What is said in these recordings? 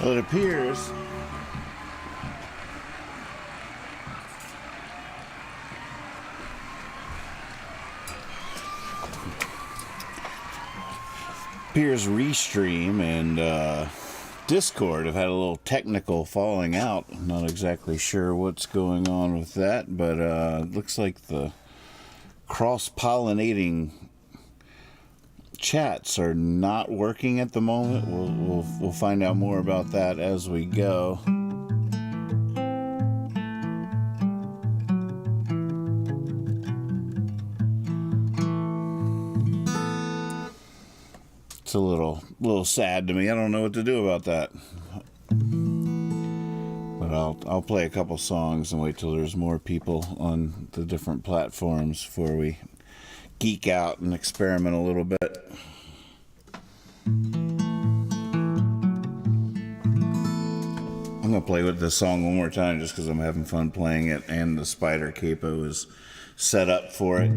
Well, it appears Restream and Discord have had a little technical falling out. I'm not exactly sure what's going on with that, but it looks like the cross-pollinating chats are not working at the moment. We'll find out more about that as we go. It's a little sad to me. I don't know what to do about that. But I'll play a couple songs and wait till there's more people on the different platforms before we geek out and experiment a little bit. I'm gonna play with this song one more time just because I'm having fun playing it, and the spider capo is set up for it.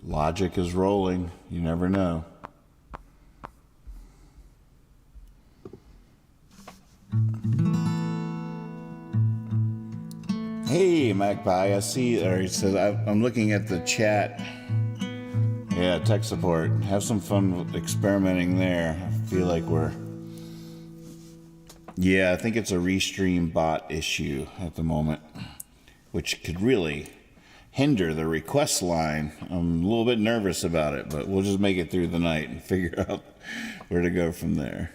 Logic is rolling. You never know. Hey, Magpie, I see. Or he says, I'm looking at the chat. Yeah, tech support. Have some fun experimenting there. I feel like I think it's a Restream bot issue at the moment, which could really hinder the request line. I'm a little bit nervous about it, but we'll just make it through the night and figure out where to go from there.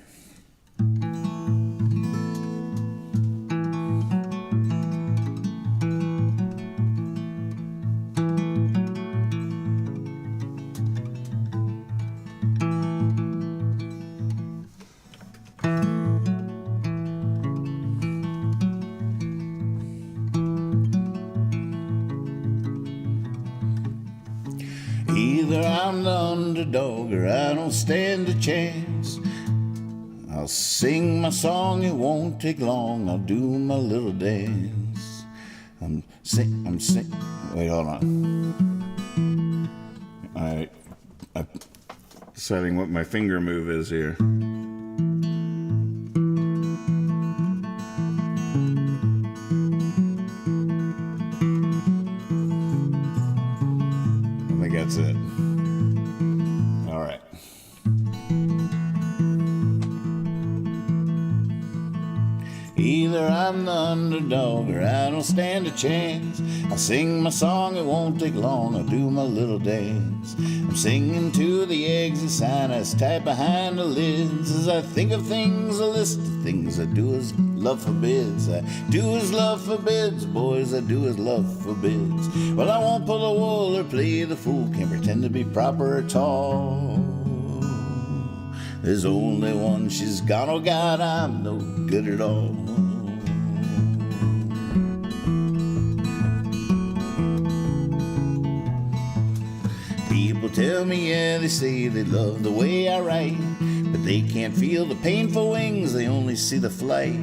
Either I'm the underdog or I don't stand a chance. I'll sing my song, it won't take long. I'll do my little dance. I'm sing. Wait, hold on. Alright. I'm deciding what my finger move is here. I think that's it. Alright. Either I'm the underdog or I don't stand a chance. I'll sing my song, it won't take long. I'll do my little dance. I'm singing to the exit sign that's tight behind the lids. As I think of things, a list of things I do as love forbids. I do as love forbids, boys, I do as love forbids. Well, I won't pull the wool or play the fool. Can't pretend to be proper or tall. There's only one, she's gone, oh God, I'm no good at all. People tell me, yeah, they say they love the way I write, but they can't feel the painful wings, they only see the flight.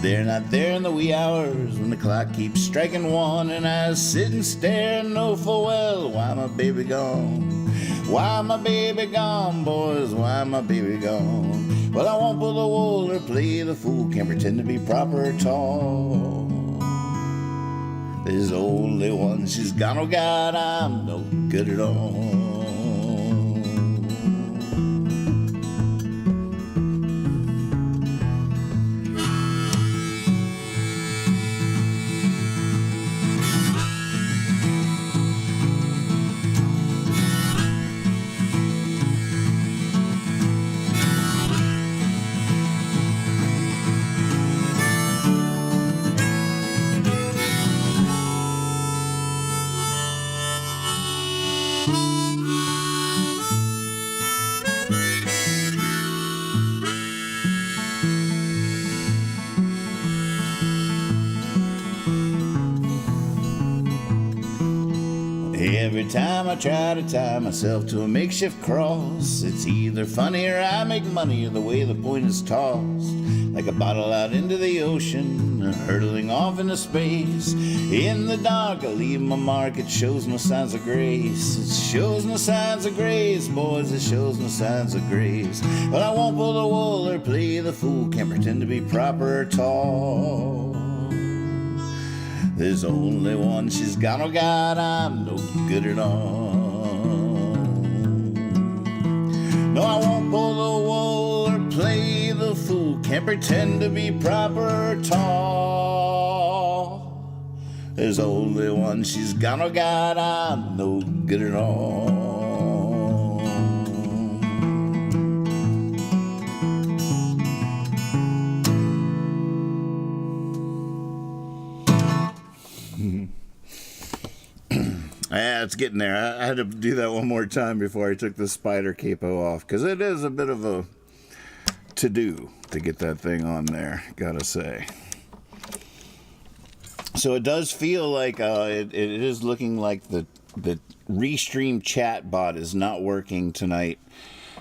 They're not there in the wee hours when the clock keeps striking one, and I sit and stare and know full well why my baby gone. Why my baby gone, boys, why my baby gone? Well, I won't pull the wool or play the fool, can't pretend to be proper or tall. There's only one, she's gone, oh God, I'm no good at all. Every time I try to tie myself to a makeshift cross, it's either funny or I make money or the way the point is tossed. Like a bottle out into the ocean, hurtling off into space. In the dark I leave my mark, it shows no signs of grace. It shows no signs of grace, boys, it shows no signs of grace. But I won't pull the wool or play the fool, can't pretend to be proper or tall. There's only one, she's gone, oh God, I'm no good at all. No, I won't pull the wool or play the fool, can't pretend to be proper or tall. There's only one, she's gone, oh God, I'm no good at all. Yeah, it's getting there. I had to do that one more time before I took the spider capo off, because it is a bit of a to-do to get that thing on there, gotta say. So it does feel like it is looking like the Restream chat bot is not working tonight.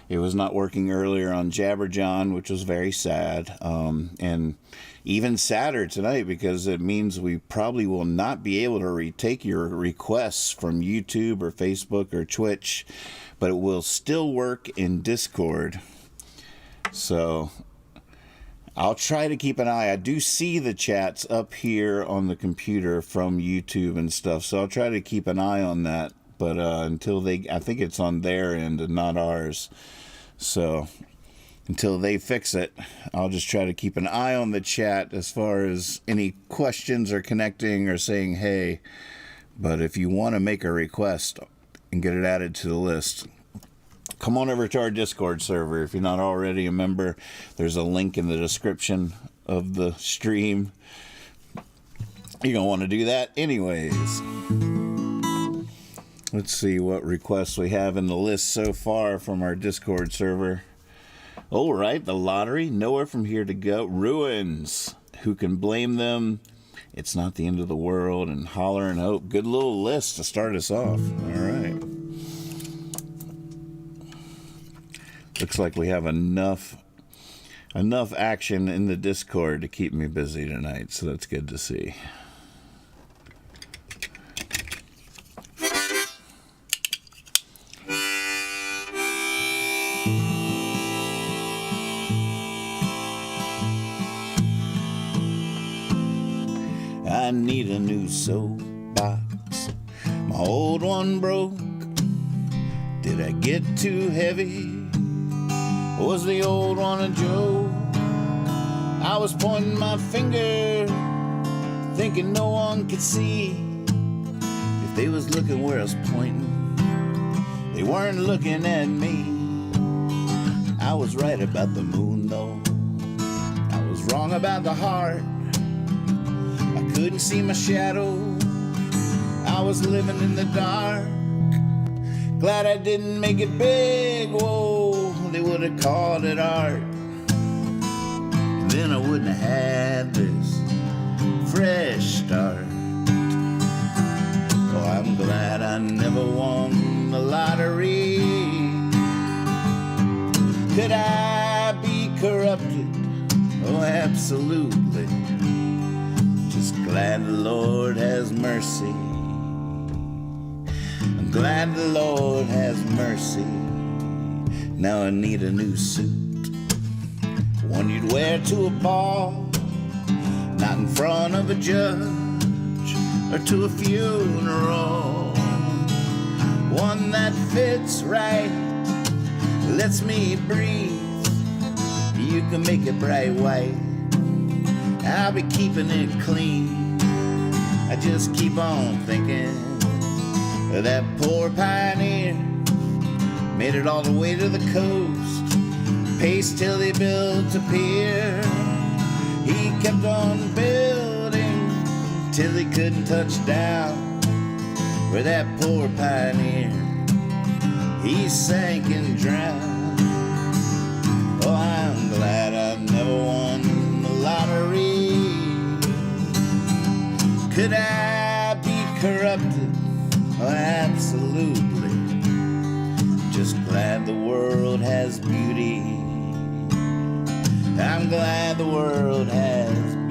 It was not working earlier on Jabberjohn, which was very sad. And even sadder tonight, because it means we probably will not be able to retake your requests from YouTube or Facebook or Twitch, but it will still work in Discord. So I'll try to keep an eye. I do see the chats up here on the computer from YouTube and stuff, so I'll try to keep an eye on that. But until I think it's on their end and not ours. So until they fix it, I'll just try to keep an eye on the chat as far as any questions or connecting or saying hey. But if you want to make a request and get it added to the list, come on over to our Discord server. If you're not already a member, there's a link in the description of the stream. You're going to want to do that anyways. Let's see what requests we have in the list so far from our Discord server. All right, the lottery, nowhere from here to go. Ruins, who can blame them? It's not the end of the world. And Holler and Hope. Good little list to start us off. All right. Looks like we have enough action in the Discord to keep me busy tonight, so that's good to see. I need a new soapbox. My old one broke. Did I get too heavy? Was the old one a joke? I was pointing my finger, thinking no one could see. If they was looking where I was pointing, they weren't looking at me. I was right about the moon though, I was wrong about the heart. I couldn't see my shadow, I was living in the dark. Glad I didn't make it big, whoa, they would have called it art. And then I wouldn't have had this fresh start. Oh, I'm glad I never won the lottery. Could I be corrupted? Oh, absolutely. Just glad the Lord has mercy. I'm glad the Lord has mercy. Now I need a new suit, one you'd wear to a ball, not in front of a judge or to a funeral. One that fits right, lets me breathe. You can make it bright white, I'll be keeping it clean. I just keep on thinking of that poor pioneer. Made it all the way to the coast, paced till he built a pier. He kept on building till he couldn't touch down. Where that poor pioneer, he sank and drowned. Oh, I'm glad I never won the lottery. Could I be corrupted? Oh, absolutely. Just glad the world has beauty. I'm glad the world has beauty.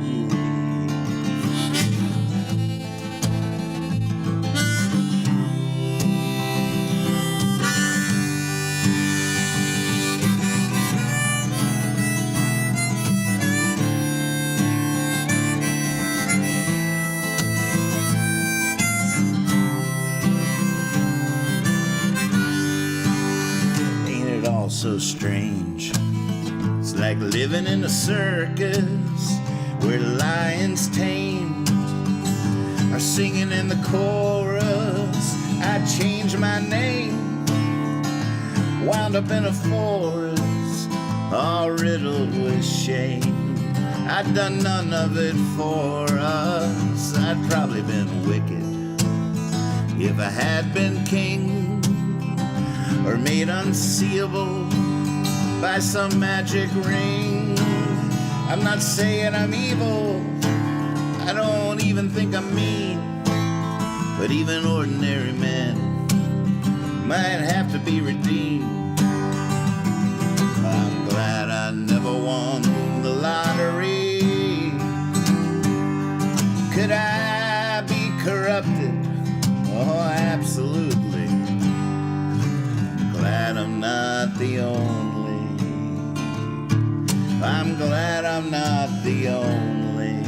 So strange, it's like living in a circus where lions tamed are singing in the chorus. I changed my name, wound up in a forest all riddled with shame. I'd done none of it for us. I'd probably been wicked if I had been king, or made unseeable by some magic ring. I'm not saying I'm evil, I don't even think I'm mean, but even ordinary men might have to be redeemed. I'm glad I never won the lottery. Could I be corrupted? Oh, absolutely. Glad I'm not the only. I'm glad I'm not the only.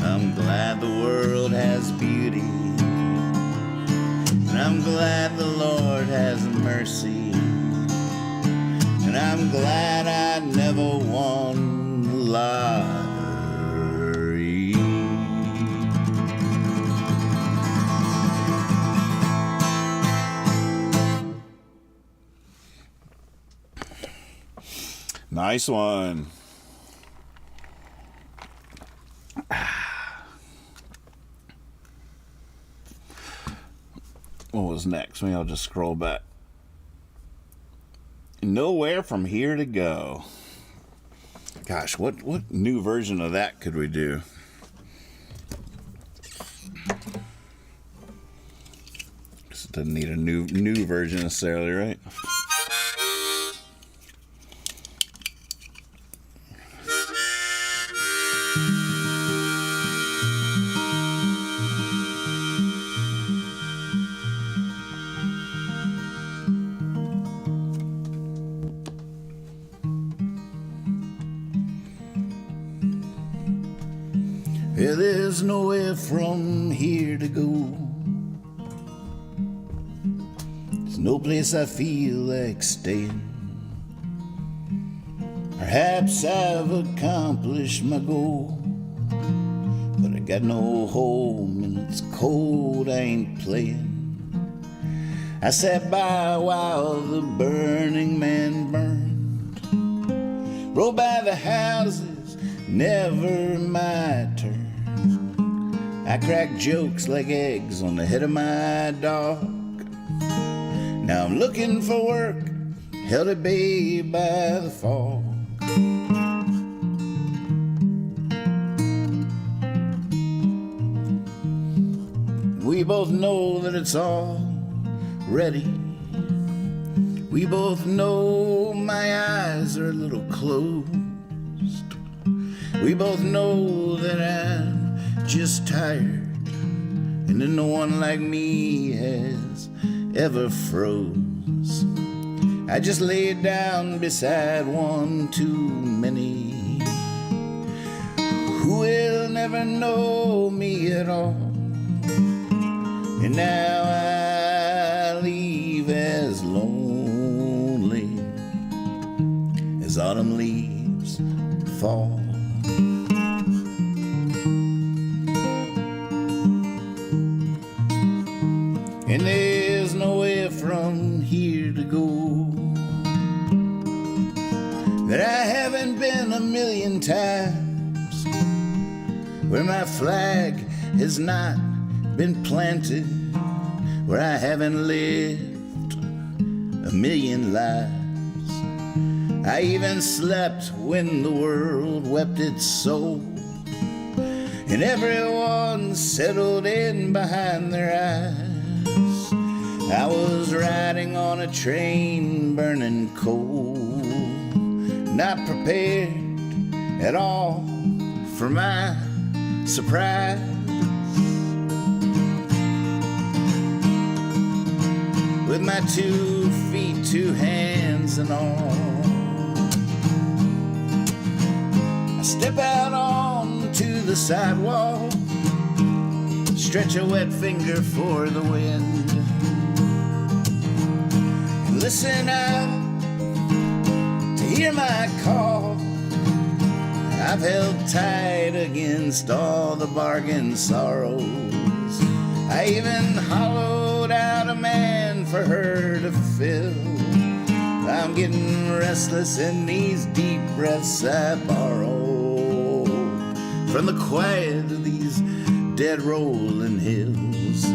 I'm glad the world has beauty. And I'm glad the Lord has mercy. And I'm glad I never won the lottery. Nice one. What was next? Maybe I'll just scroll back. Nowhere from here to go. Gosh, what new version of that could we do? It doesn't need a new version necessarily, right? Yeah, there's nowhere from here to go. There's no place I feel like staying. Perhaps I've accomplished my goal, but I got no home and it's cold, I ain't playing. I sat by while the burning man burned, rode by the houses, never my turn. I cracked jokes like eggs on the head of my dog. Now I'm looking for work, held at bay by the fog. We both know that it's all ready. We both know my eyes are a little closed. We both know that I'm just tired, and that no one like me has ever froze. I just laid down beside one too many who will never know me at all. And now I leave as lonely as autumn leaves fall. And there's nowhere from here to go that I haven't been a million times, where my flag has not been planted, where I haven't lived a million lives. I even slept when the world wept its soul, and everyone settled in behind their eyes. I was riding on a train burning cold, not prepared at all for my surprise. With my 2 feet, 2 hands and all, I step out onto the sidewalk, stretch a wet finger for the wind, and listen out to hear my call. I've held tight against all the bargain sorrows. I even hollowed out a man for her to fill. I'm getting restless in these deep breaths I borrow from the quiet of these dead rolling hills.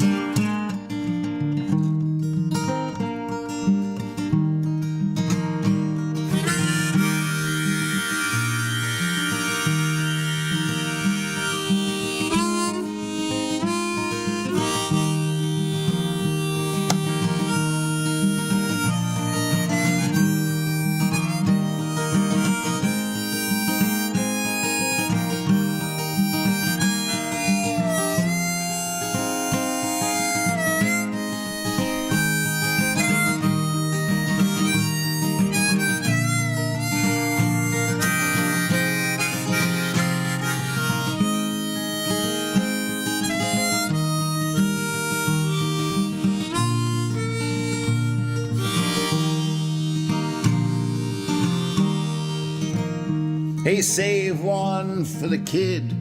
Hey, save one for the kid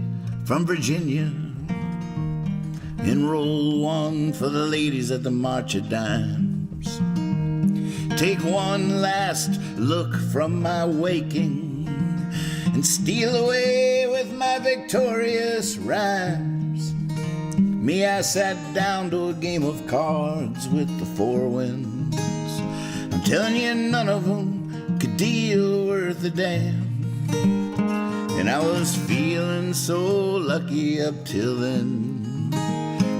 from Virginia, enroll one for the ladies at the March of Dimes. Take one last look from my waking and steal away with my victorious rhymes. Me, I sat down to a game of cards with the 4 winds. I'm telling you, none of them could deal worth a damn. And I was feeling so lucky up till then,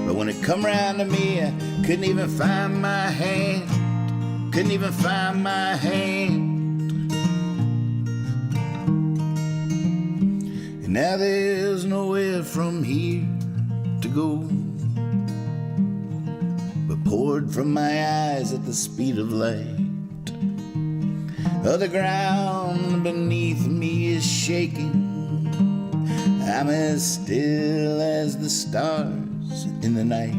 but when it come round to me, I couldn't even find my hand, couldn't even find my hand. And now there's nowhere from here to go, but poured from my eyes at the speed of light. Oh, the ground beneath me is shaking. I'm as still as the stars in the night.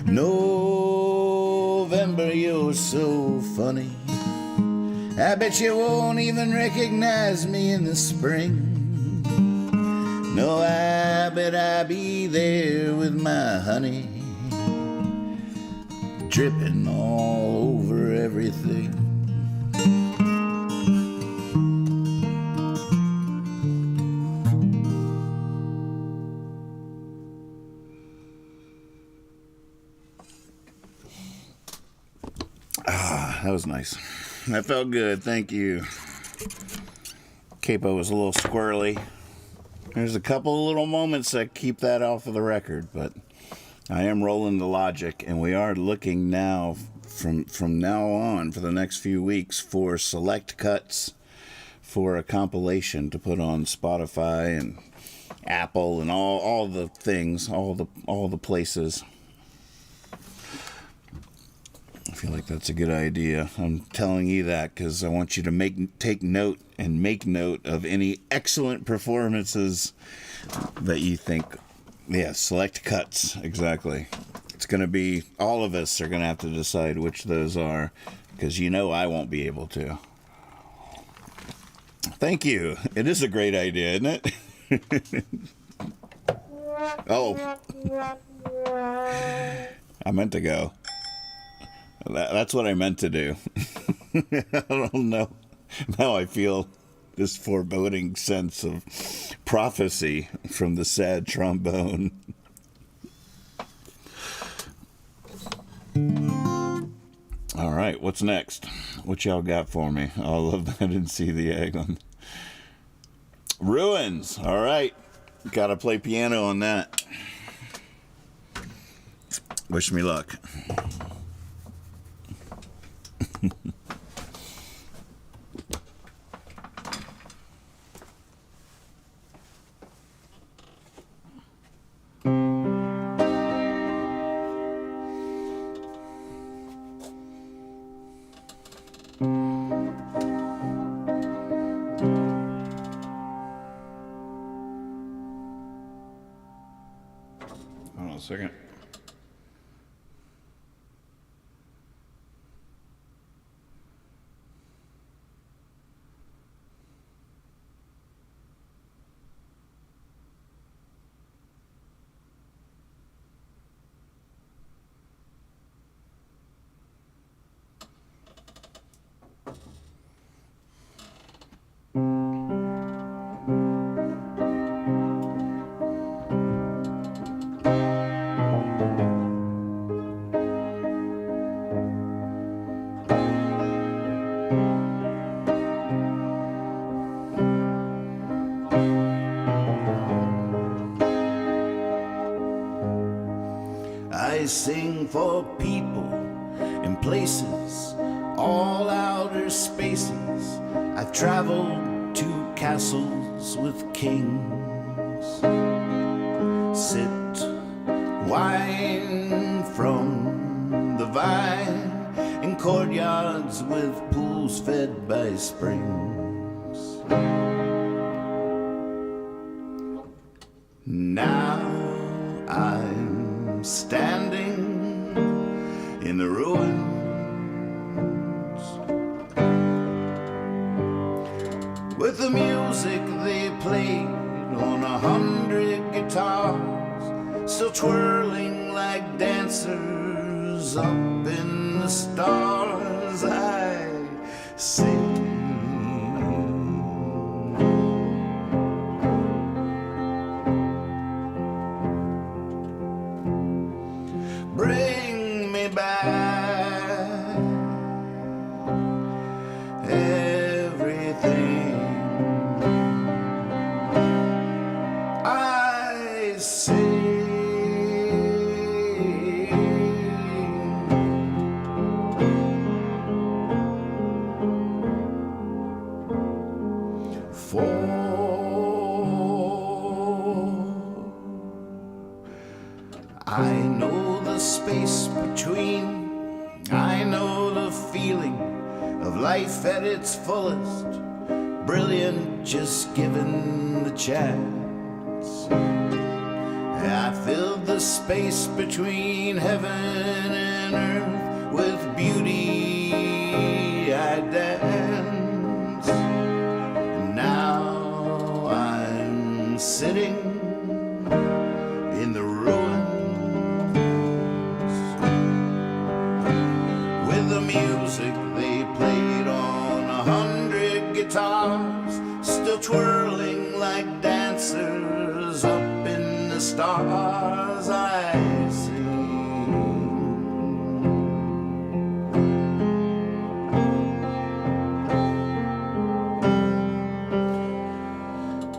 November, you're so funny. I bet you won't even recognize me in the spring. No, I bet I'll be there with my honey, dripping all over everything. That was nice. That felt good. Thank you. Capo was a little squirrely. There's a couple of little moments that keep that off of the record, but I am rolling the logic, and we are looking now from now on for the next few weeks for select cuts for a compilation to put on Spotify and Apple and all the things, all the places. I feel like that's a good idea. I'm telling you that because I want you to take note and make note of any excellent performances that you think. Yeah, select cuts, exactly. It's going to be, all of us are going to have to decide which those are, because you know I won't be able to. Thank you. It is a great idea, isn't it? Oh. I meant to go. That's what I meant to do. I don't know. Now I feel this foreboding sense of prophecy from the sad trombone. All right, what's next? What y'all got for me? I love that I didn't see the egg on. Ruins. All right. Gotta play piano on that. Wish me luck. Hold on a second. I sing for people and places, all outer spaces. I've traveled to castles with kings, sipped wine from the vine in courtyards with pools fed by springs. Now I'm standing in the ruins with the music they played on 100 guitars, still twirling like dancers up in the stars. I sing. Bring me back everything I sing for. I know the space between, I know the feeling of life at its fullest, brilliant, just given the chance. I filled the space between heaven and earth with beauty. I dance, and now I'm sitting in the ruins with the music they played on 100 guitars, still twirling like dancers up in the stars. I sing,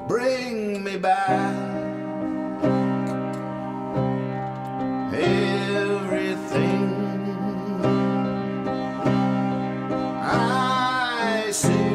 bring me back everything I see.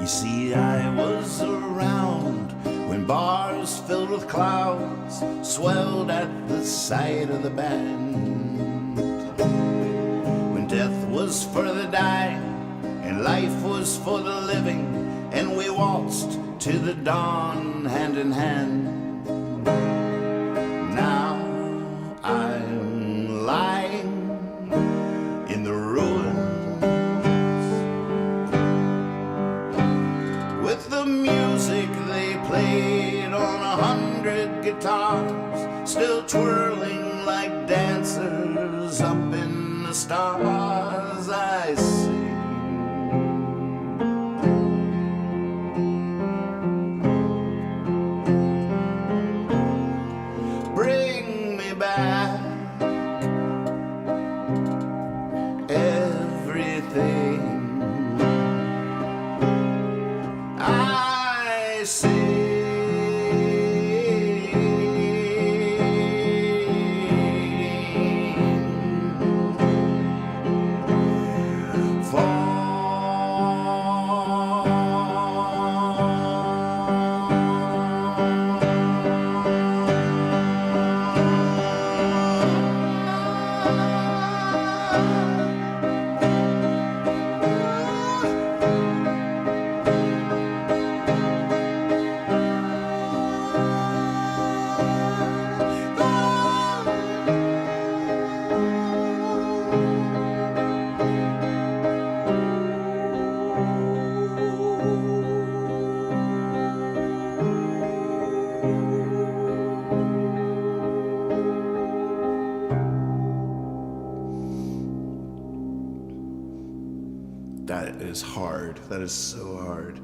You see, I was around when bars filled with clouds swelled at the sight of the band, when death was for the dying and life was for the living, and we waltzed to the dawn hand in hand. Now I'm lying in the ruins with the music they played on 100 guitars, still twirling like dancers up in the stars. I sing, bring me back everything I see. That is hard. That is so hard.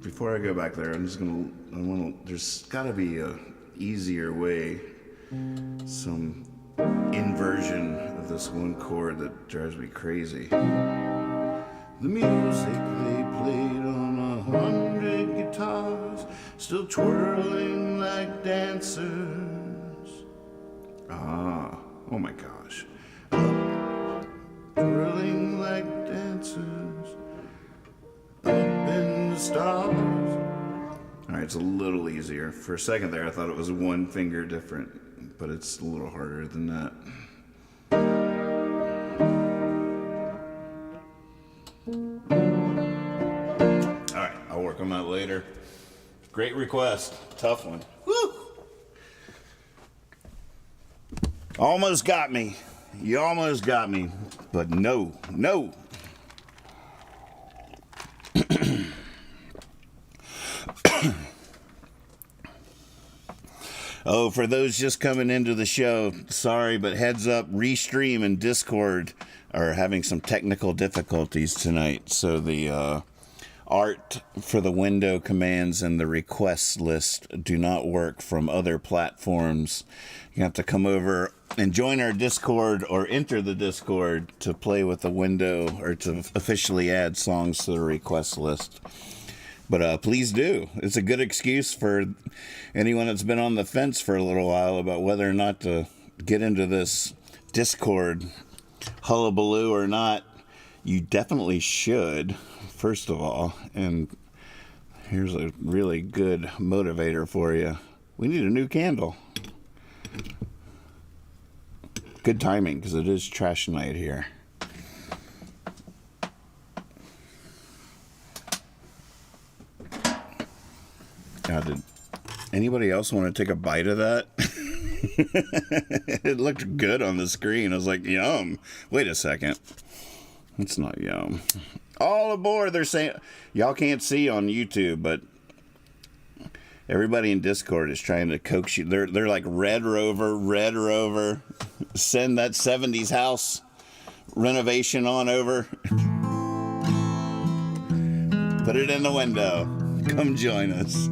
Before I go back there, there's gotta be a easier way, some inversion of this one chord that drives me crazy. The music they played on 100 guitars, still twirling like dancers. Oh my gosh. Twirling like dancers up in the stars. Alright, it's a little easier. For a second there, I thought it was one finger different, but it's a little harder than that. Alright, I'll work on that later. Great request. Tough one. Woo! Almost got me. You almost got me. But no. Oh, for those just coming into the show, sorry, but heads up, Restream and Discord are having some technical difficulties tonight. So the art for the window commands and the request list do not work from other platforms. You have to come over and join our Discord or enter the Discord to play with the window or to officially add songs to the request list. But please do. It's a good excuse for anyone that's been on the fence for a little while about whether or not to get into this Discord hullabaloo or not. You definitely should, first of all. And here's a really good motivator for you. We need a new candle. Good timing, because it is trash night here. God, did anybody else want to take a bite of that? It looked good on the screen. I was like, yum. Wait a second. It's not yum. All aboard. They're saying, y'all can't see on YouTube, but everybody in Discord is trying to coax you. They're like, Red Rover. Send that 70s house renovation on over. Put it in the window. Come join us.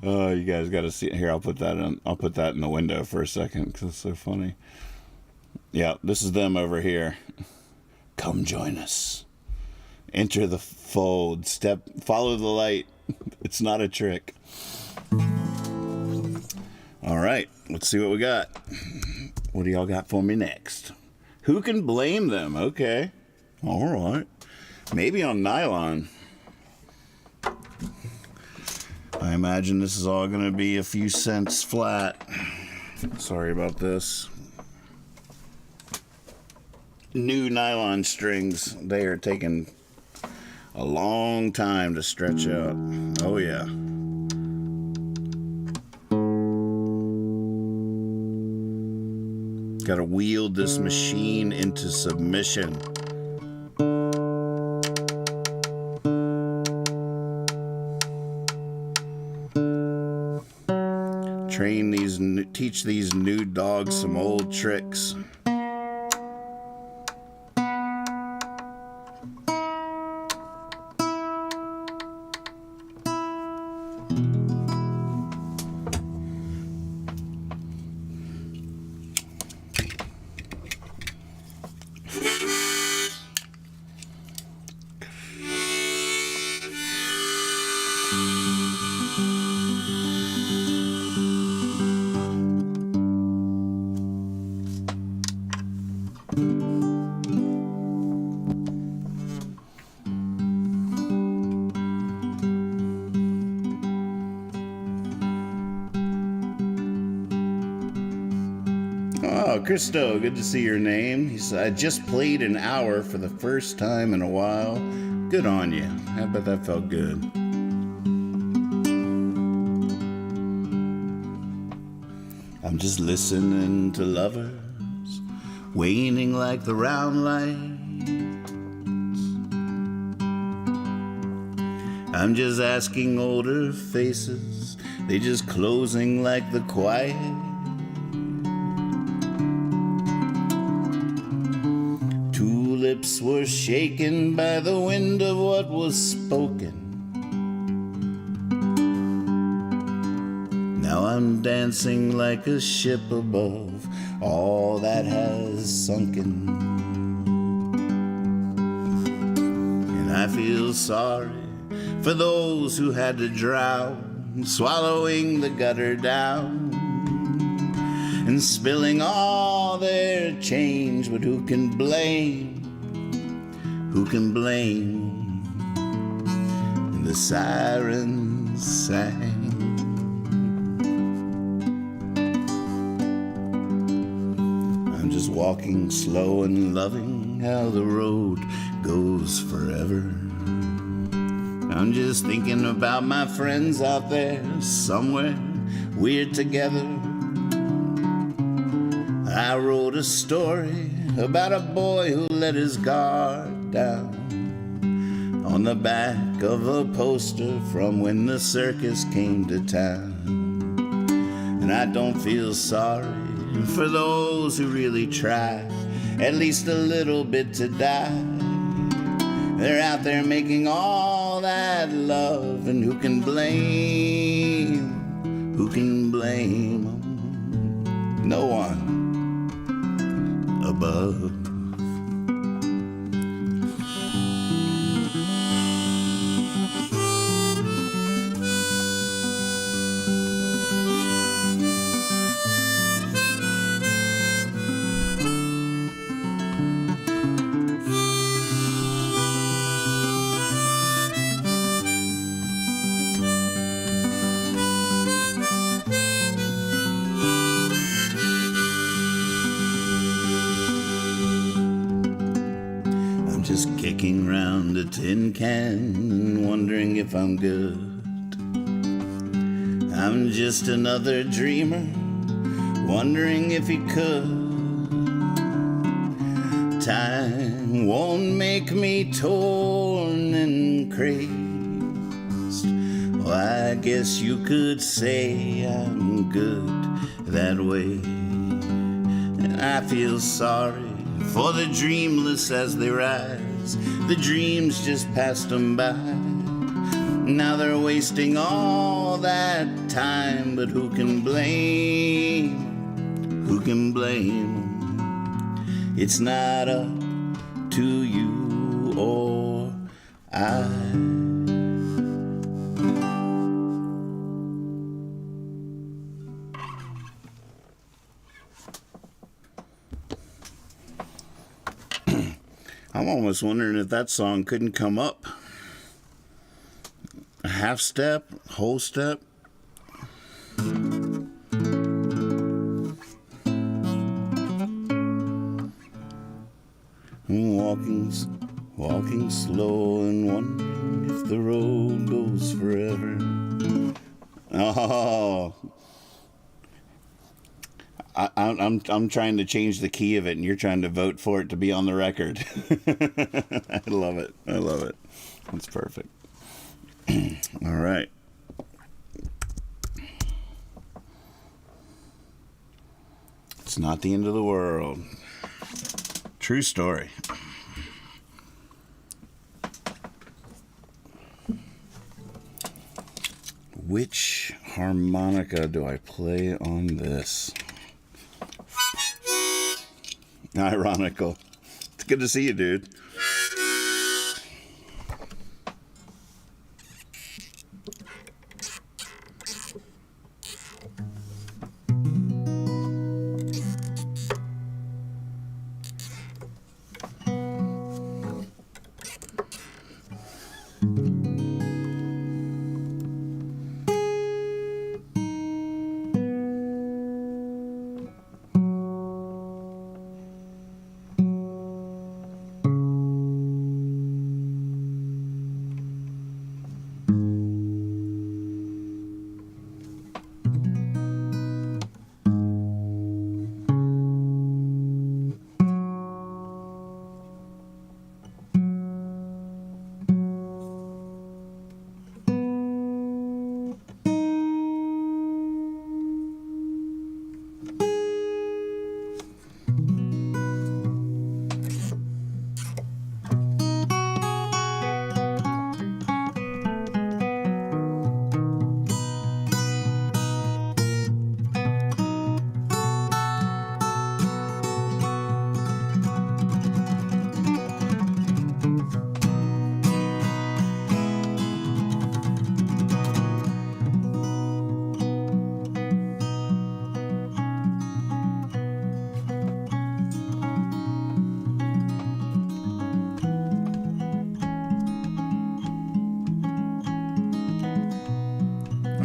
Oh, you guys got to see it here. I'll put that in the window for a second because it's so funny. Yeah, this is them over here. Come join us. Enter the fold. Follow the light. It's not a trick. All right, let's see what we got. What do y'all got for me next? Who can blame them? Okay. All right. Maybe on nylon. I imagine this is all going to be a few cents flat. Sorry about this. New nylon strings. They are taking a long time to stretch out. Oh, yeah. Got to wield this machine into submission. Teach these new dogs some old tricks. Oh, Christo, good to see your name. He said, I just played an hour for the first time in a while. Good on you. I bet that felt good. I'm just listening to lovers waning like the round lights. I'm just asking older faces, they just closing like the quiet. Lips were shaken by the wind of what was spoken. Now I'm dancing like a ship above all that has sunken. And I feel sorry for those who had to drown, swallowing the gutter down and spilling all their change. But who can blame? Who can blame? The sirens sang. I'm just walking slow and loving how the road goes forever. I'm just thinking about my friends out there somewhere we're together. I wrote a story about a boy who let his guard down on the back of a poster from when the circus came to town. And I don't feel sorry for those who really try at least a little bit to die. They're out there making all that love, and who can blame? Who can blame 'em? No one above. Just kicking round a tin can and wondering if I'm good. I'm just another dreamer, wondering if he could. Time won't make me torn and crazed. Well, I guess you could say I'm good that way. And I feel sorry for the dreamless as they rise. The dreams just passed them by. Now they're wasting all that time. But who can blame? Who can blame? It's not up to you or I. I'm almost wondering if that song couldn't come up. A half step, whole step. Walking slow and wondering if the road goes forever. Oh. I'm trying to change the key of it, and you're trying to vote for it to be on the record. I love it. I love it. That's perfect. All right. It's not the end of the world. True story. Which harmonica do I play on this? Ironical. It's good to see you, dude.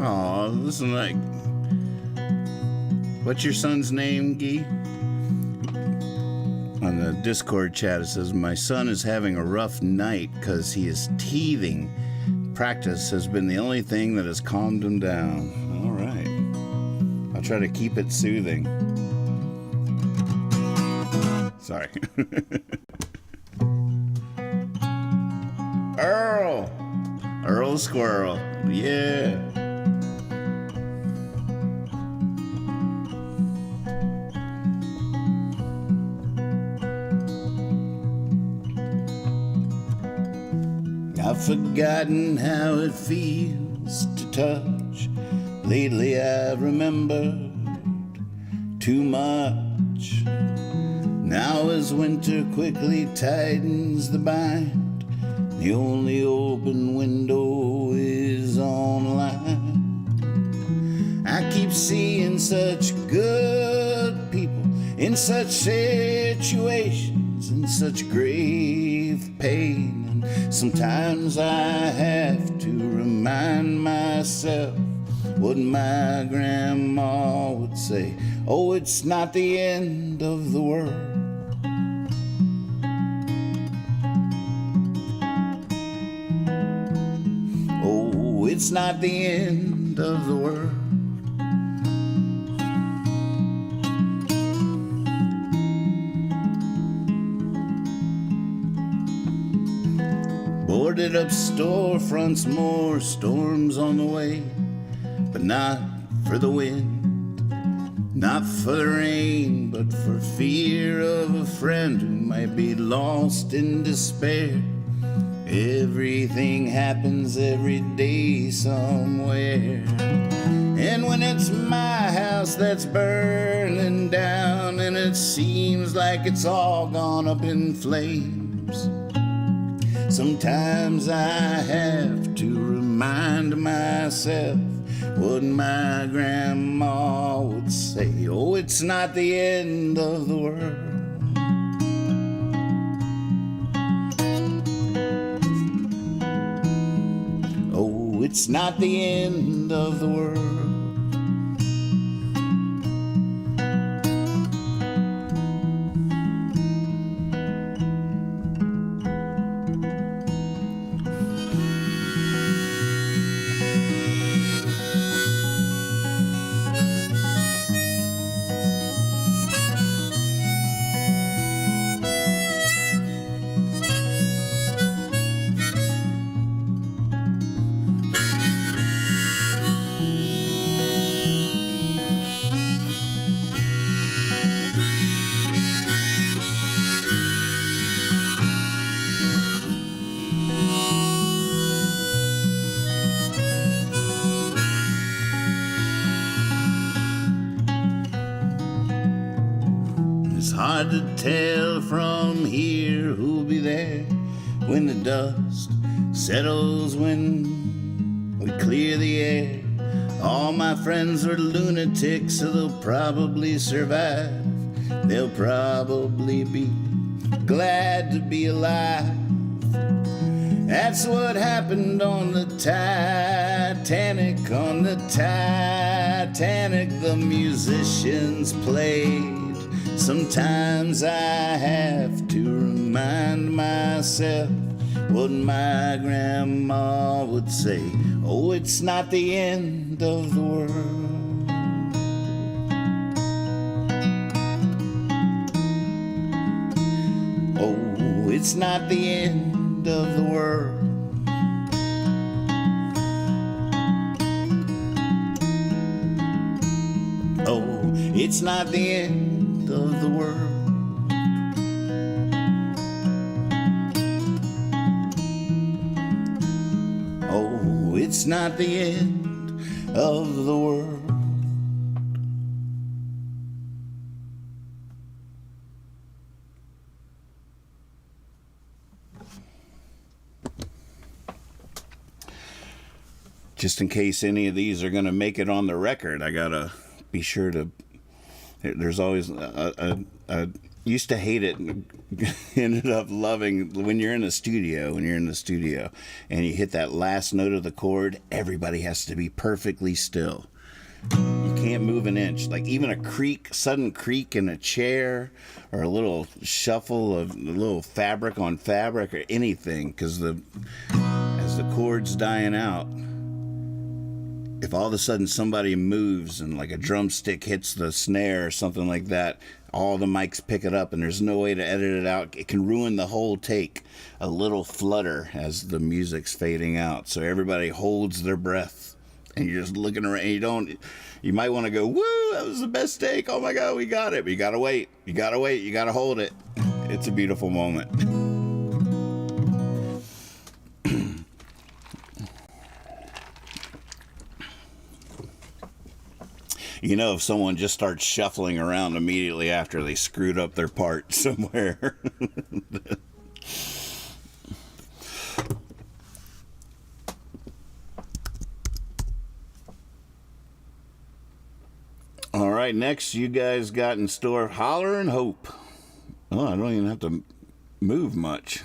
Oh, listen, like, what's your son's name, Guy? On the Discord chat, it says, my son is having a rough night because he is teething. Practice has been the only thing that has calmed him down. All right. I'll try to keep it soothing. Sorry. Earl Squirrel. Yeah. forgotten how it feels to touch. Lately I've remembered too much. Now as winter quickly tightens the bind, the only open window is online. I keep seeing such good people in such situations, in such grave pain, and sometimes I have to remind myself what my grandma would say. Oh, it's not the end of the world. Oh, it's not the end of the world. Boarded up storefronts, more storms on the way, but not for the wind, not for the rain, but for fear of a friend who might be lost in despair. Everything happens every day somewhere. And when it's my house that's burning down and it seems like it's all gone up in flames, sometimes I have to remind myself what my grandma would say. Oh, it's not the end of the world. Oh, it's not the end of the world. It's hard to tell from here who'll be there when the dust settles, when we clear the air. All my friends are lunatics, so they'll probably survive. They'll probably be glad to be alive. That's what happened on the Titanic. On the Titanic, the musicians played. Sometimes I have to remind myself what my grandma would say. Oh, it's not the end of the world. Oh, it's not the end of the world. Oh, it's not the end of the world. Oh, it's not the end of the world. Just in case any of these are going to make it on the record, I got to be sure to... There's always... I used to hate it and ended up loving when you're in the studio. When you're in the studio and you hit that last note of the chord, everybody has to be perfectly still. You can't move an inch. Like even a sudden creak in a chair, or a little shuffle of a little fabric on fabric, or anything, because as the chord's dying out, if all of a sudden somebody moves and like a drumstick hits the snare or something like that, all the mics pick it up and there's no way to edit it out. It can ruin the whole take. A little flutter as the music's fading out. So everybody holds their breath and you're just looking around. You might want to go, woo, that was the best take. Oh my God, we got it. But you got to wait. You got to wait. You got to hold it. It's a beautiful moment. You know, if someone just starts shuffling around immediately after they screwed up their part somewhere. All right, next you guys got in store Holler and Hope. Oh, I don't even have to move much.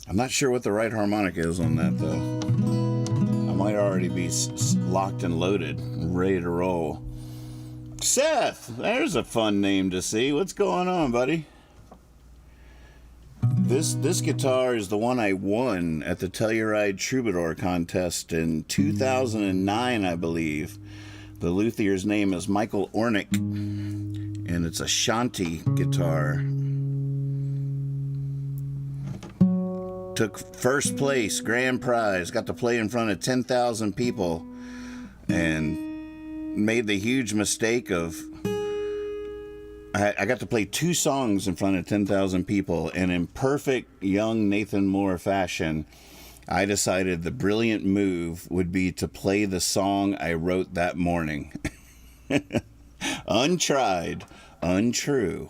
I'm not sure what the right harmonic is on that, though. I might already be locked and loaded, ready to roll. Seth, there's a fun name to see. What's going on, buddy? This guitar is the one I won at the Telluride Troubadour contest in 2009, I believe. The luthier's name is Michael Ornick, and it's a Shanti guitar. Took first place, grand prize, got to play in front of 10,000 people, and made the huge mistake of I got to play 2 songs in front of 10,000 people, and in perfect young Nathan Moore fashion, I decided the brilliant move would be to play the song I wrote that morning. Untried, untrue.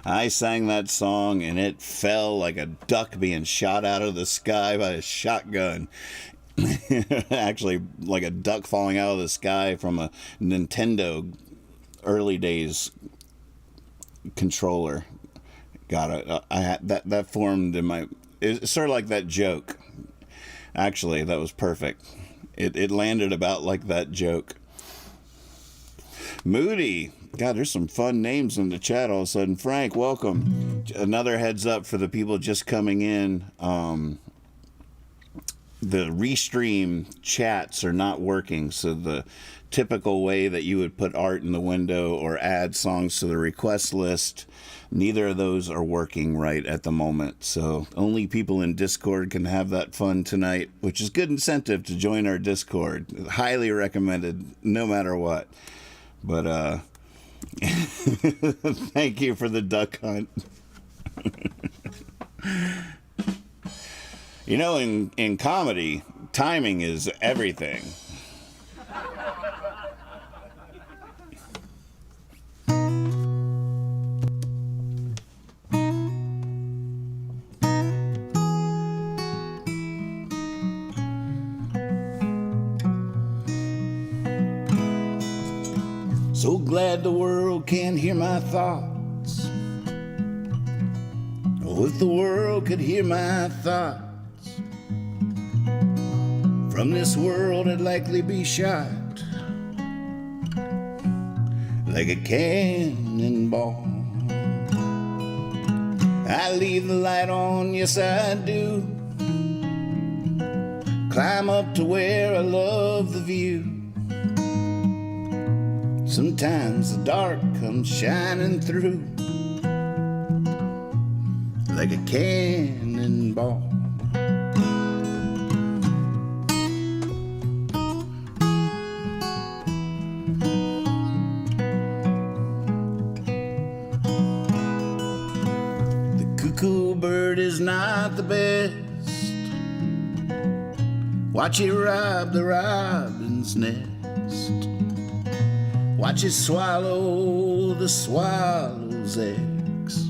I sang that song, and it fell like a duck being shot out of the sky by a shotgun. Actually, like a duck falling out of the sky from a Nintendo early days controller. Got it. I had that formed in my. It's sort of like that joke. Actually, that was perfect. It landed about like that joke. Moody. God, there's some fun names in the chat all of a sudden. Frank, welcome. Another heads up for the people just coming in. The restream chats are not working, so the typical way that you would put art in the window or add songs to the request list, neither of those are working right at the moment. So only people in Discord can have that fun tonight, which is good incentive to join our Discord. Highly recommended, no matter what. But thank you for the duck hunt. You know, in comedy, timing is everything. So glad the world can't hear my thoughts. Oh, if the world could hear my thoughts, from this world I'd likely be shot like a cannonball. I leave the light on, yes I do. Climb up to where I love the view. Sometimes the dark comes shining through like a cannonball. Cuckoo bird is not the best. Watch it rob the robin's nest. Watch it swallow the swallow's eggs.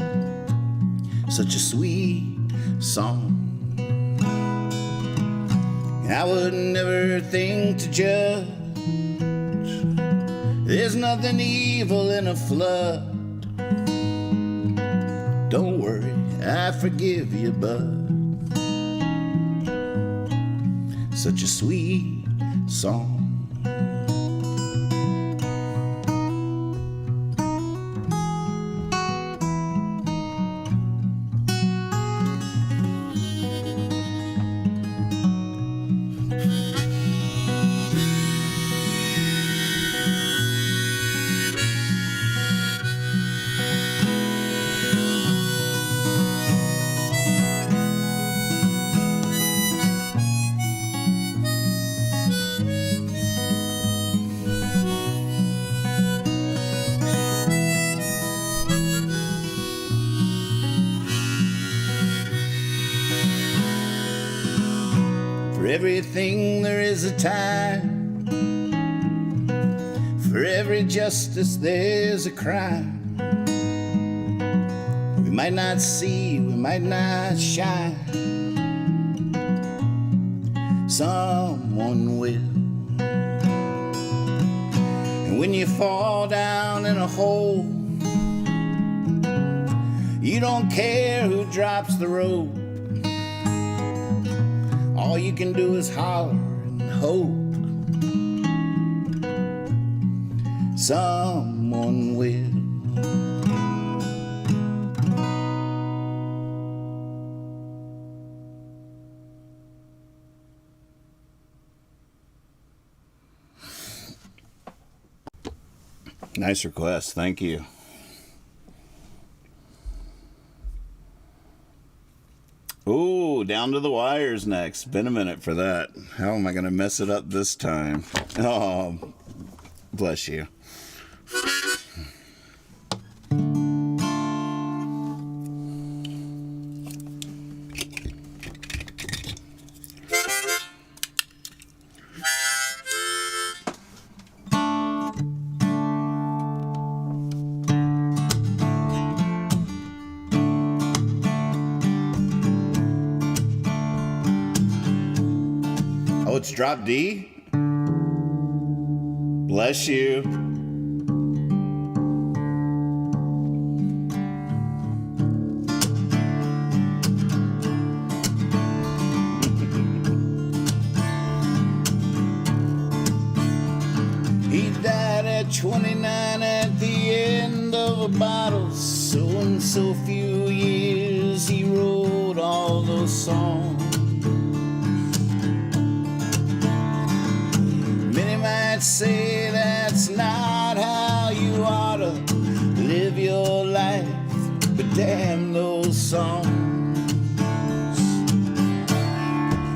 Such a sweet song. I would never think to judge. There's nothing evil in a flood. Don't worry, I forgive you, bud. Such a sweet song. everything there is a time. For every justice there's a crime. We might not see, we might not shine. Someone will. And when you fall down in a hole, you don't care who drops the rope. All you can do is holler and hope. Someone will. Nice request, thank you. Ooh, Down to the Wire's next. Been a minute for that. How am I going to mess it up this time? Oh, bless you. Oh, it's drop D? Bless you. He died at 29 at the end of a bottle. So in so few years he wrote all those songs. Might say that's not how you ought to live your life, but damn those songs.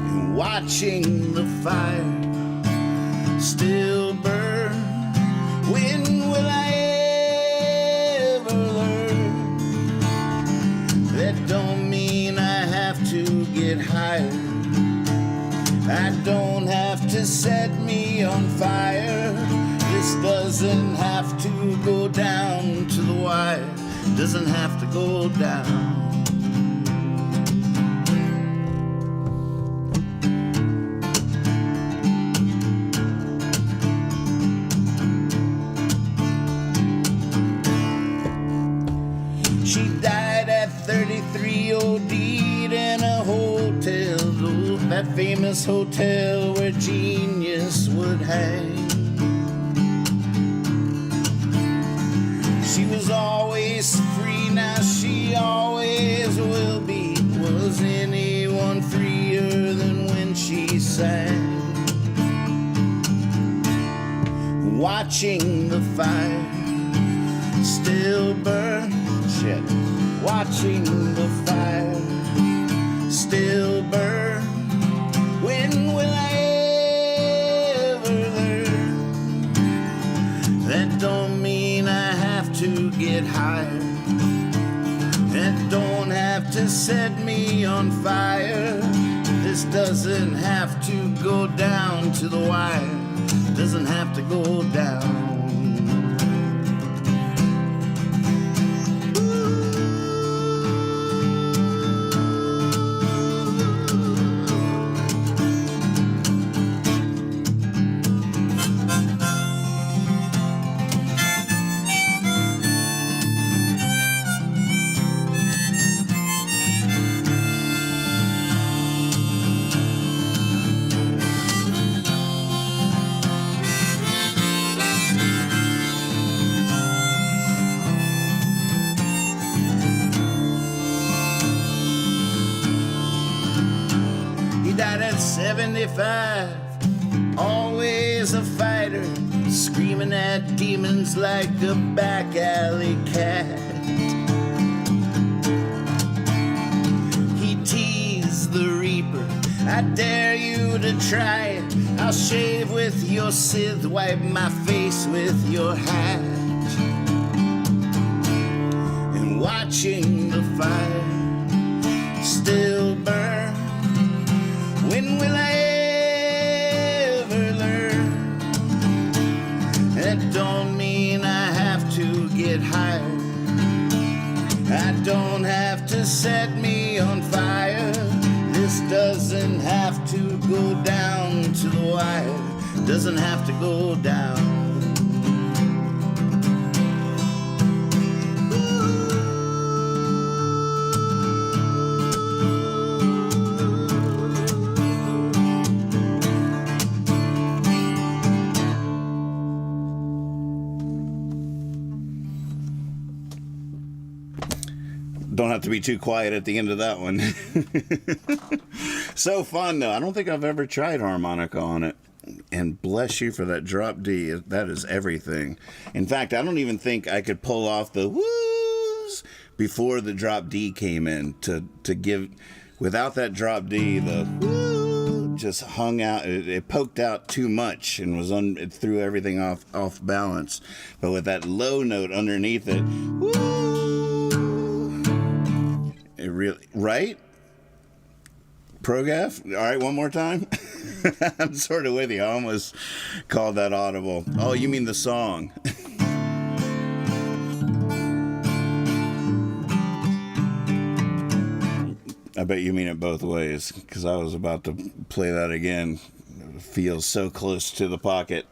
And watching the fire still burn, when will I ever learn? That don't mean I have to get higher. I don't have to set me on fire. This doesn't have to go down to the wire. Doesn't have to go down. She died at 33, OD'd in a hotel. That famous hotel where genius would hang. She was always free, now she always will be. Was anyone freer than when she sang? Watching the fire still burn. Shit. Watching the fire still burn. When will I ever learn? That don't mean I have to get higher. That don't have to set me on fire. This doesn't have to go down to the wire. Doesn't have to go down. Died at 75, always a fighter, screaming at demons like a back alley cat. He teased the reaper, I dare you to try it. I'll shave with your scythe, wipe my face with your hat. And watching the fire still burn. When will I don't have to set me on fire. This doesn't have to go down to the wire. Doesn't have to go down. Don't have to be too quiet at the end of that one. So fun, though. I don't think I've ever tried harmonica on it. And bless you for that drop D. That is everything. In fact, I don't even think I could pull off the whoos before the drop D came in to give. Without that drop D, the woo just hung out. It poked out too much and it threw everything off balance. But with that low note underneath it, woo. It really, right? Progaf? All right, one more time. I'm sort of with you. I almost called that audible. Oh, you mean the song? I bet you mean it both ways, because I was about to play that again. It feels so close to the pocket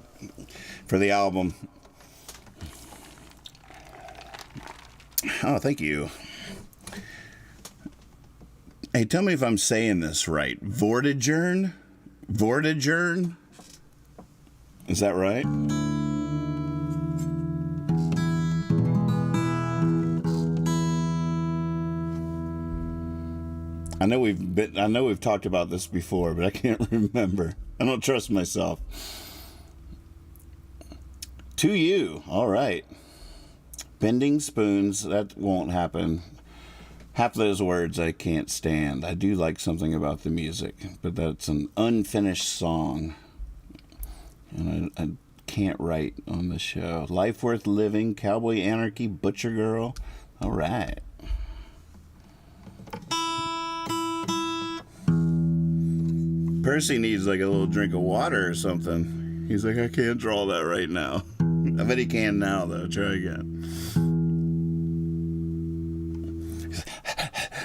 for the album. Oh, thank you. Hey, tell me if I'm saying this right. Vortigern? Vortigern? Is that right? I know we've talked about this before, but I can't remember. I don't trust myself. To you. All right. Bending spoons, that won't happen. Half those words I can't stand. I do like something about the music, but that's an unfinished song. And I can't write on the show. Life Worth Living, Cowboy Anarchy, Butcher Girl. All right. Percy needs like a little drink of water or something. He's like, I can't draw that right now. I bet he can now, though. Try again.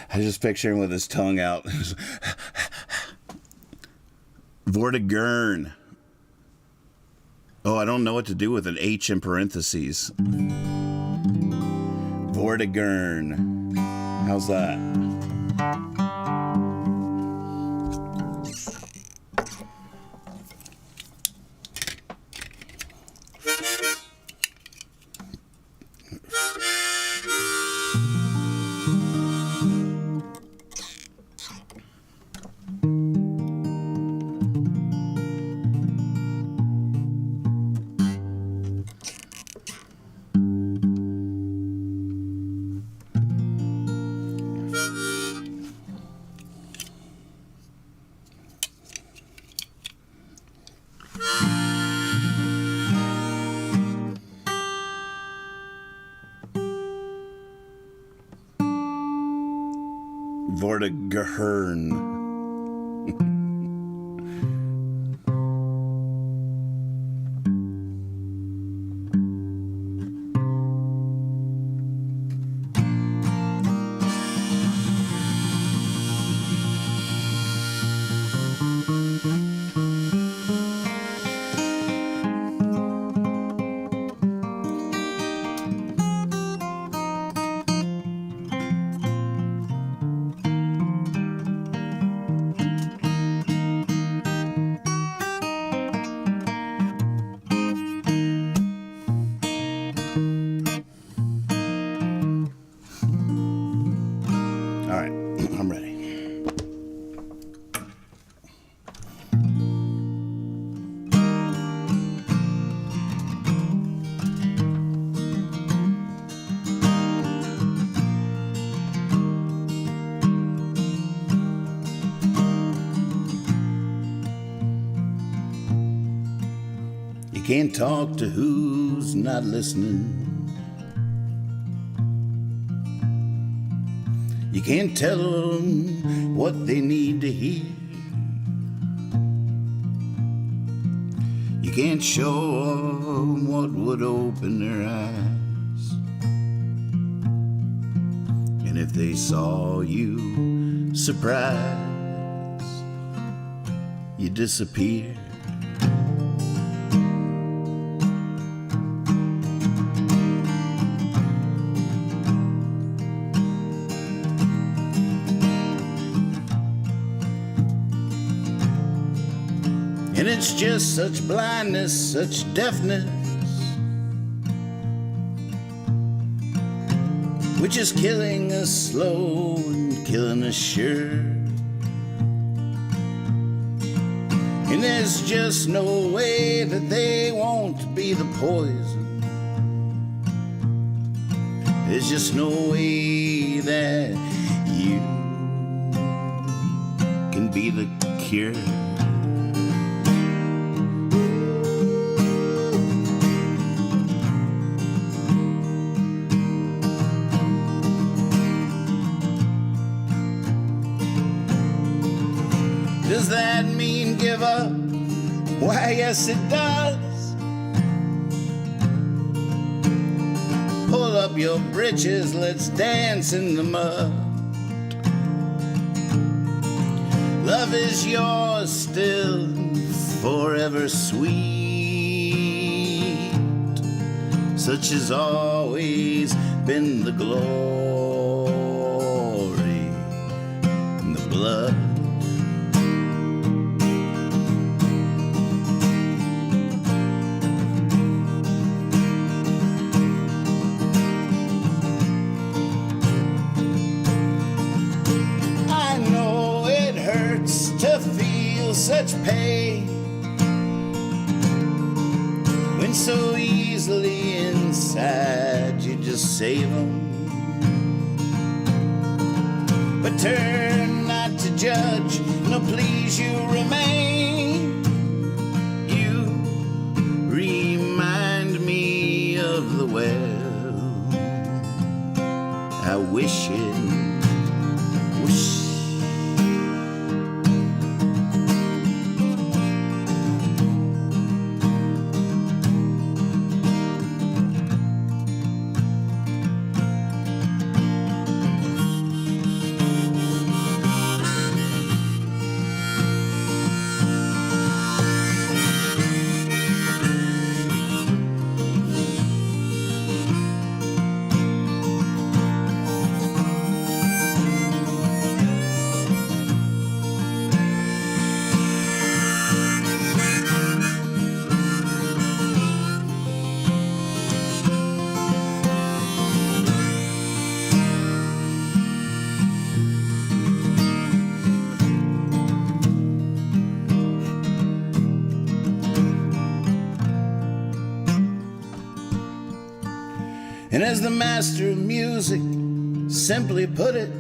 I just picture him with his tongue out. Vortigern. Oh, I don't know what to do with an H in parentheses. Vortigern. How's that? Vortigern. Can't talk to who's not listening. You can't tell them what they need to hear. You can't show them what would open their eyes. And And if they saw you surprise, you disappear. And it's just such blindness, such deafness, which is killing us slow and killing us sure. And there's just no way that they won't be the poison. There's just no way that you can be the cure. Does that mean give up? Why, yes it does. Pull up your britches, let's dance in the mud. Love is yours still, forever sweet. Such has always been the glory and the blood. To feel such pain when so easily inside you just save them. But turn not to judge, no please you remain. You remind me of the well I wish it. And as the master of music simply put it,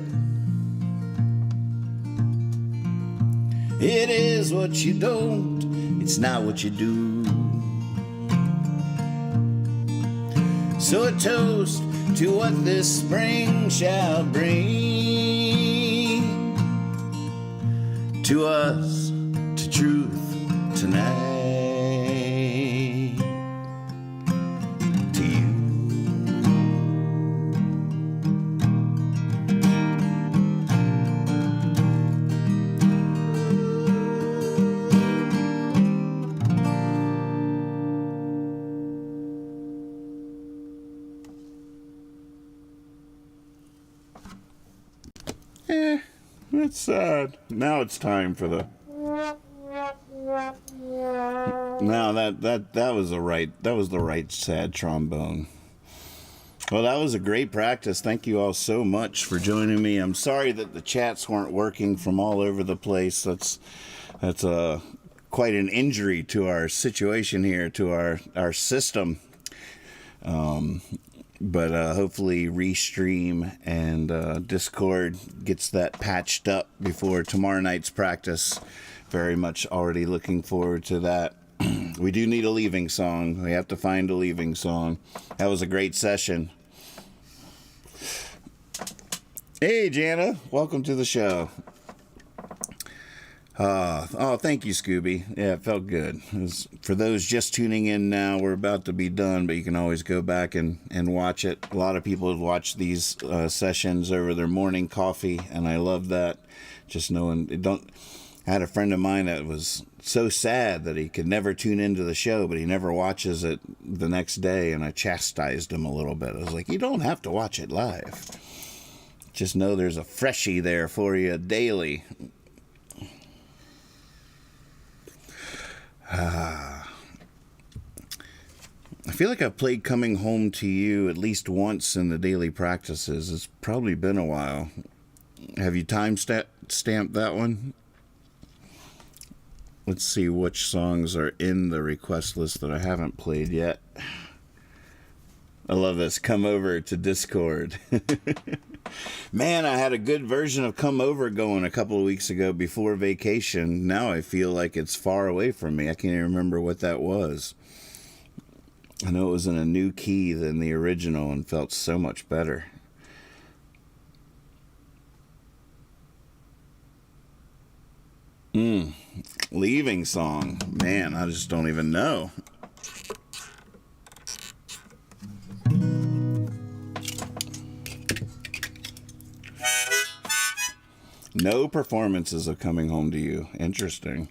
it is what you don't, it's not what you do. So a toast to what this spring shall bring to us, to truth tonight. It's sad. Now it's time for the. Now that was the right sad trombone. Well, that was a great practice. Thank you all so much for joining me. I'm sorry that the chats weren't working from all over the place. That's quite an injury to our situation here, to our system. But hopefully Restream and Discord gets that patched up before tomorrow night's practice. Very much already looking forward to that. We do need a leaving song. We have to find a leaving song. That was a great session. Hey, Jana. Welcome to the show. Thank you, Scooby. Yeah, it felt good. For those just tuning in now, we're about to be done, but you can always go back and watch it. A lot of people have watched these sessions over their morning coffee, and I love that. Just knowing, I had a friend of mine that was so sad that he could never tune into the show, but he never watches it the next day, and I chastised him a little bit. I was like, you don't have to watch it live. Just know there's a freshie there for you daily. I feel like I've played Coming Home to You at least once in the daily practices. It's probably been a while. Have you stamped that one? Let's see which songs are in the request list that I haven't played yet. I love this. Come Over to Discord. Man, I had a good version of Come Over going a couple of weeks ago before vacation. Now I feel like it's far away from me. I can't even remember what that was. I know it was in a new key than the original and felt so much better. Leaving song. Man, I just don't even know. No performances of Coming Home to You. Interesting.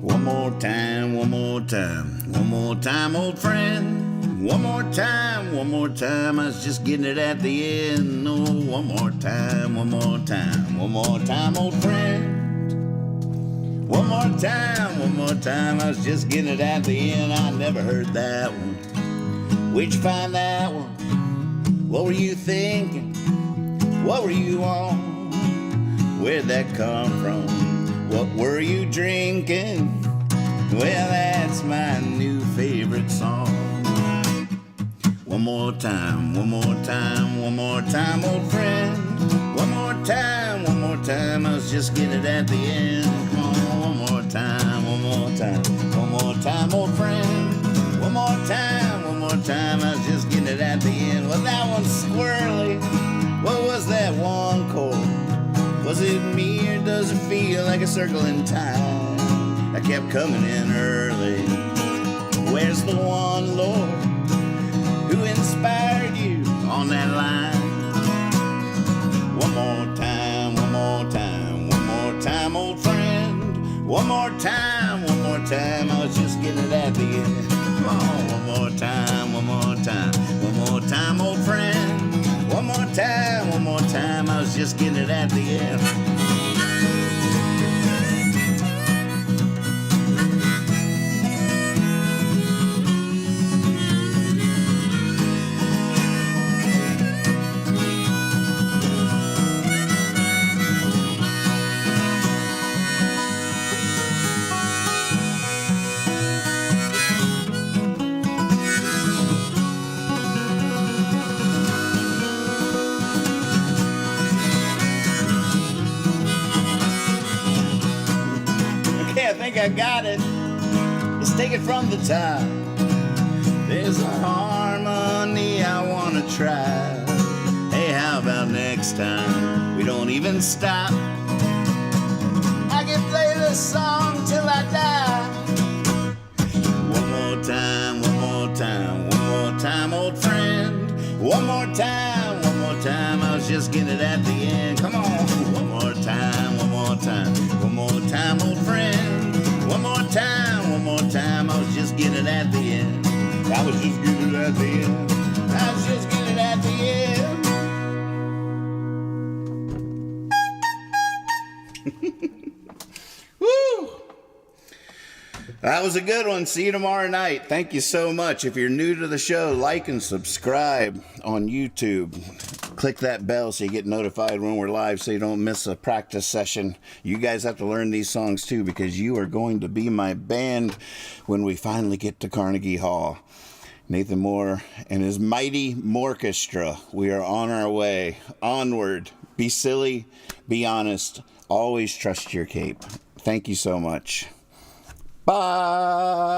One more time, one more time, one more time, old friend. One more time, one more time. I was just getting it at the end. Oh, one more time, one more time, one more time, old friend. One more time. I was just getting it at the end. I never heard that one. Where'd you find that one? What were you thinking? What were you on? Where'd that come from? What were you drinking? Well, that's my new favorite song. One more time, one more time, one more time, old friend. One more time, I was just getting it at the end. Come on, one more time, one more time, one more time, old friend. One more time, I was just getting it at the end. Well, that one's squirrely. What was that one chord? Was it me or does it feel like a circle in time? I kept coming in early. Where's the one, Lord, who inspired you on that line? One more time, one more time, one more time, old friend. One more time, I was just getting it at the end. Come on, one more time, one more time, one more time, old friend. One more time, I was just getting it at the end. I think I got it. Let's take it from the top. There's a harmony I want to try. Hey, how about next time we don't even stop? I can play this song till I die. One more time, one more time, one more time, old friend. One more time, I was just getting it at the end. Come on, one more time, one more time, one more time, old friend. One more time, I was just getting it at the end. I was just getting it at the end. I was just getting it at the end. Woo! That was a good one. See you tomorrow night. Thank you so much. If you're new to the show, like and subscribe on YouTube. Click that bell so you get notified when we're live so you don't miss a practice session. You guys have to learn these songs too because you are going to be my band when we finally get to Carnegie Hall. Nathan Moore and his mighty Morchestra. We are on our way. Onward. Be silly. Be honest. Always trust your cape. Thank you so much. Bye.